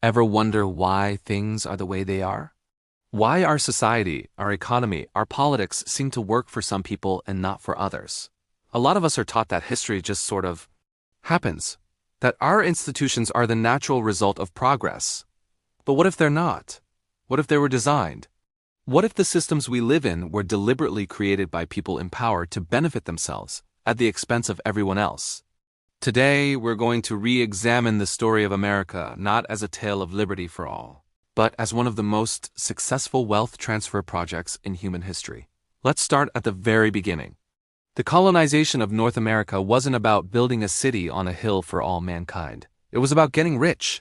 Ever wonder why things are the way they are? Why our society, our economy, our politics seem to work for some people and not for others? A lot of us are taught that history just sort of happens, that our institutions are the natural result of progress. But what if they're not? What if they were designed? What if the systems we live in were deliberately created by people in power to benefit themselves at the expense of everyone else? Today, we're going to re-examine the story of America not as a tale of liberty for all, but as one of the most successful wealth transfer projects in human history. Let's start at the very beginning. The colonization of North America wasn't about building a city on a hill for all mankind. It was about getting rich.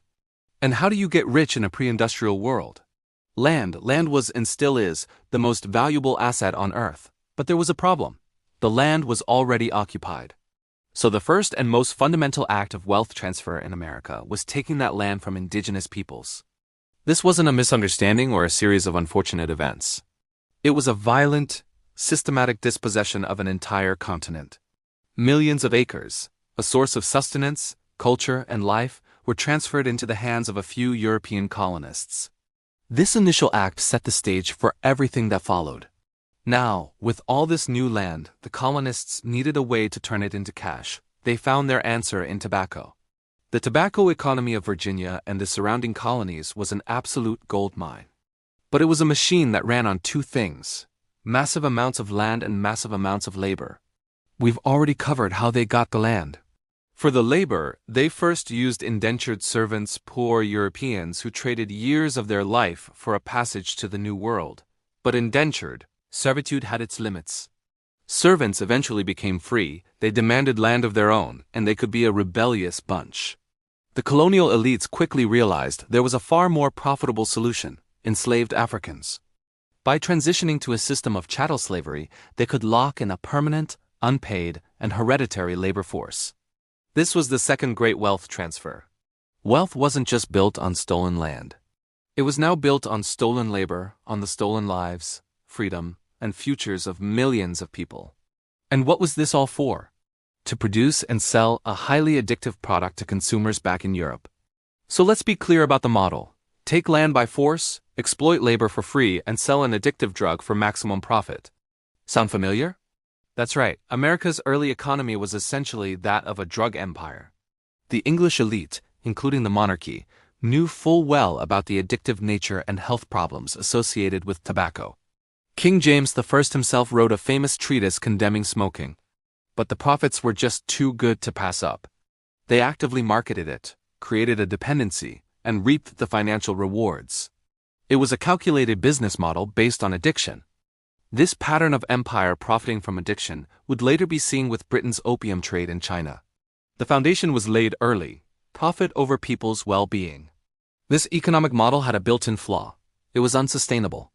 And how do you get rich in a pre-industrial world? Land was and still is the most valuable asset on Earth. But there was a problem. The land was already occupied. So the first and most fundamental act of wealth transfer in America was taking that land from indigenous peoples. This wasn't a misunderstanding or a series of unfortunate events. It was a violent, systematic dispossession of an entire continent. Millions of acres, a source of sustenance, culture, and life, were transferred into the hands of a few European colonists. This initial act set the stage for everything that followed. Now, with all this new land, the colonists needed a way to turn it into cash. They found their answer in tobacco. The tobacco economy of Virginia and the surrounding colonies was an absolute gold mine. But it was a machine that ran on two things: massive amounts of land and massive amounts of labor. We've already covered how they got the land. For the labor, they first used indentured servants, poor Europeans who traded years of their life for a passage to the New World. But indentured, servitude had its limits. Servants eventually became free, they demanded land of their own, and they could be a rebellious bunch. The colonial elites quickly realized there was a far more profitable solution: enslaved Africans. By transitioning to a system of chattel slavery, they could lock in a permanent, unpaid, and hereditary labor force. This was the second great wealth transfer. Wealth wasn't just built on stolen land. It was now built on stolen labor, on the stolen lives, freedom, and futures of millions of people. And what was this all for? To produce and sell a highly addictive product to consumers back in Europe. So let's be clear about the model. Take land by force, exploit labor for free, and sell an addictive drug for maximum profit. Sound familiar? That's right, America's early economy was essentially that of a drug empire. The English elite, including the monarchy, knew full well about the addictive nature and health problems associated with tobacco. King James I himself wrote a famous treatise condemning smoking. But the profits were just too good to pass up. They actively marketed it, created a dependency, and reaped the financial rewards. It was a calculated business model based on addiction. This pattern of empire profiting from addiction would later be seen with Britain's opium trade in China. The foundation was laid early: profit over people's well-being. This economic model had a built-in flaw. It was unsustainable.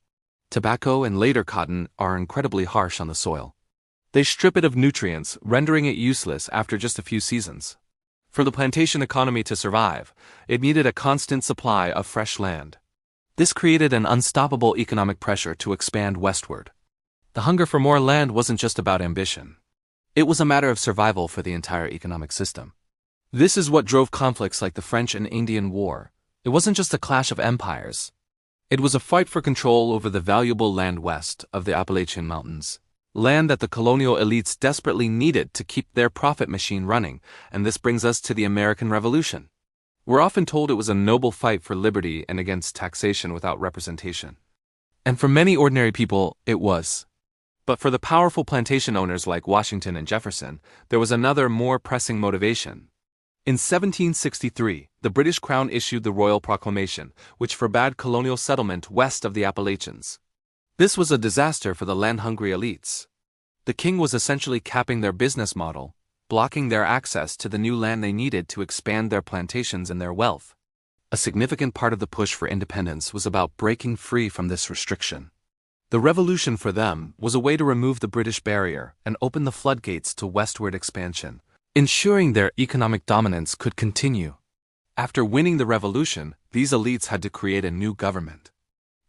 Tobacco and later cotton are incredibly harsh on the soil. They strip it of nutrients, rendering it useless after just a few seasons. For the plantation economy to survive, it needed a constant supply of fresh land. This created an unstoppable economic pressure to expand westward. The hunger for more land wasn't just about ambition. It was a matter of survival for the entire economic system. This is what drove conflicts like the French and Indian War. It wasn't just a clash of empires. It was a fight for control over the valuable land west of the Appalachian Mountains. Land that the colonial elites desperately needed to keep their profit machine running, and this brings us to the American Revolution. We're often told it was a noble fight for liberty and against taxation without representation. And for many ordinary people, it was. But for the powerful plantation owners like Washington and Jefferson, there was another, more pressing motivation. In 1763, the British Crown issued the Royal Proclamation, which forbade colonial settlement west of the Appalachians. This was a disaster for the land-hungry elites. The king was essentially capping their business model, blocking their access to the new land they needed to expand their plantations and their wealth. A significant part of the push for independence was about breaking free from this restriction. The revolution for them was a way to remove the British barrier and open the floodgates to westward expansion, ensuring their economic dominance could continue. After winning the revolution, these elites had to create a new government.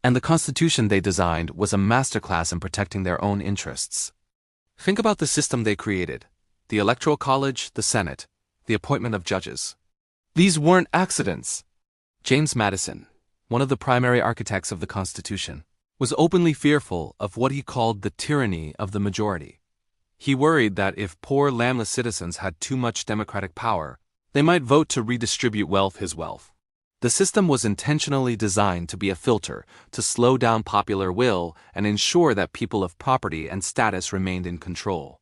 And the constitution they designed was a masterclass in protecting their own interests. Think about the system they created: the Electoral College, the Senate, the appointment of judges. These weren't accidents. James Madison, one of the primary architects of the Constitution, was openly fearful of what he called the tyranny of the majority. He worried that if poor, landless citizens had too much democratic power, they might vote to redistribute his wealth. The system was intentionally designed to be a filter, to slow down popular will and ensure that people of property and status remained in control.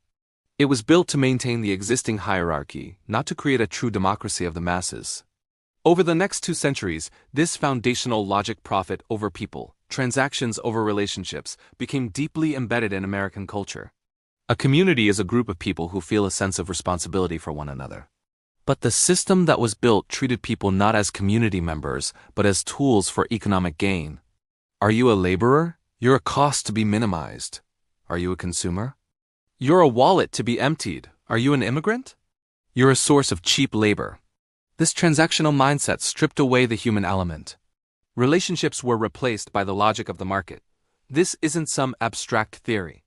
It was built to maintain the existing hierarchy, not to create a true democracy of the masses. Over the next 2 centuries, this foundational logic, profit over people, transactions over relationships, became deeply embedded in American culture. A community is a group of people who feel a sense of responsibility for one another. But the system that was built treated people not as community members, but as tools for economic gain. Are you a laborer? You're a cost to be minimized. Are you a consumer? You're a wallet to be emptied. Are you an immigrant? You're a source of cheap labor. This transactional mindset stripped away the human element. Relationships were replaced by the logic of the market. This isn't some abstract theory.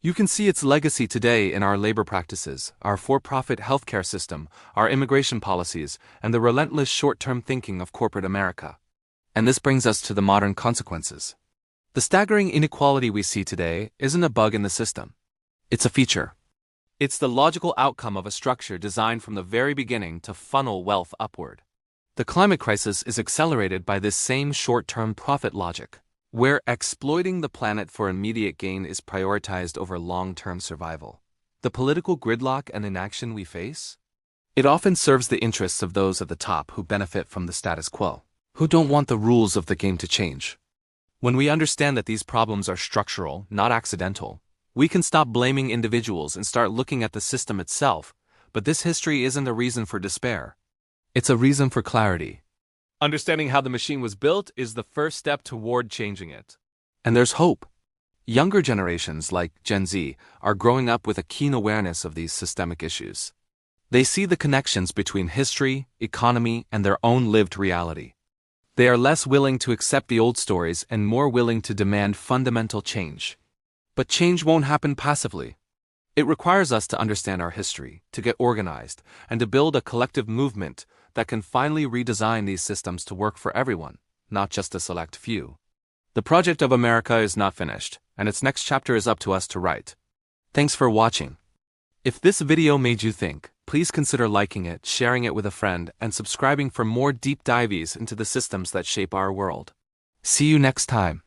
You can see its legacy today in our labor practices, our for-profit healthcare system, our immigration policies, and the relentless short-term thinking of corporate America. And this brings us to the modern consequences. The staggering inequality we see today isn't a bug in the system. It's a feature. It's the logical outcome of a structure designed from the very beginning to funnel wealth upward. The climate crisis is accelerated by this same short-term profit logic, where exploiting the planet for immediate gain is prioritized over long-term survival. The political gridlock and inaction we face? It often serves the interests of those at the top who benefit from the status quo, who don't want the rules of the game to change. When we understand that these problems are structural, not accidental, we can stop blaming individuals and start looking at the system itself. But this history isn't a reason for despair. It's a reason for clarity. Understanding how the machine was built is the first step toward changing it. And there's hope. Younger generations, like Gen Z, are growing up with a keen awareness of these systemic issues. They see the connections between history, economy, and their own lived reality. They are less willing to accept the old stories and more willing to demand fundamental change. But change won't happen passively. It requires us to understand our history, to get organized, and to build a collective movement that can finally redesign these systems to work for everyone, not just a select few. The project of America is not finished, and its next chapter is up to us to write. Thanks for watching. If this video made you think, please consider liking it, sharing it with a friend, and subscribing for more deep dives into the systems that shape our world. See you next time.